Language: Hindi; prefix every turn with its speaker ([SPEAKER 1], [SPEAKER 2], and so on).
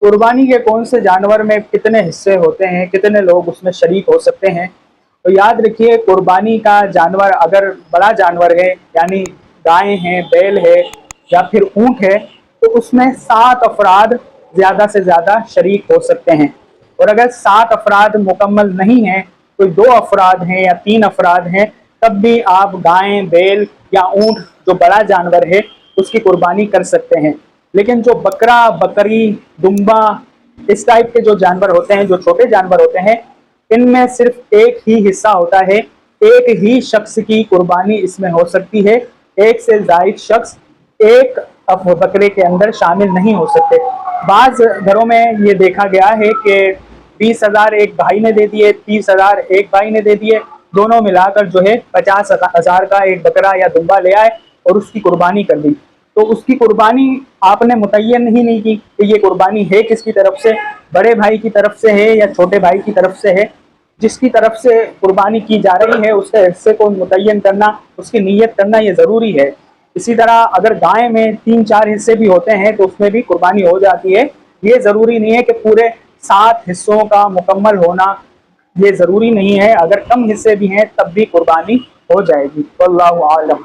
[SPEAKER 1] कुर्बानी के कौन से जानवर में कितने हिस्से होते हैं, कितने लोग उसमें शरीक हो सकते हैं। तो याद रखिए, कुर्बानी का जानवर अगर बड़ा जानवर है, यानी गाय है, बैल है या फिर ऊंट है, तो उसमें 7 अफराद ज़्यादा से ज़्यादा शरीक हो सकते हैं। और अगर 7 अफराद मुकम्मल नहीं हैं, कोई 2 अफराद हैं या 3 अफराद हैं, तब भी आप गाय, बैल या ऊंट जो बड़ा जानवर है उसकी कुर्बानी कर सकते हैं। लेकिन जो बकरा, बकरी, दुम्बा, इस टाइप के जो जानवर होते हैं, जो छोटे जानवर होते हैं, इनमें सिर्फ एक ही हिस्सा होता है, एक ही शख्स की कुर्बानी इसमें हो सकती है। एक से जायद शख्स एक बकरे के अंदर शामिल नहीं हो सकते। बाज घरों में ये देखा गया है कि 20,000 एक भाई ने दे दिए, 30,000 एक भाई ने दे दिए, दोनों मिलाकर जो है 50,000 का एक बकरा या दुम्बा ले आए और उसकी कुर्बानी कर दी। तो उसकी कुर्बानी आपने मुतय्यन ही नहीं की कि ये कुर्बानी है किसकी तरफ से, बड़े भाई की तरफ से है या छोटे भाई की तरफ से है। जिसकी तरफ से कुर्बानी की जा रही है उसके हिस्से को मुतय्यन करना, उसकी नीयत करना ये ज़रूरी है। इसी तरह अगर गाय में 3-4 हिस्से भी होते हैं तो उसमें भी कुर्बानी हो जाती है। ये ज़रूरी नहीं है कि पूरे 7 हिस्सों का मुकम्मल होना, ये ज़रूरी नहीं है। अगर कम हिस्से भी हैं तब भी कुर्बानी हो जाएगी। वल्लाहु आलम।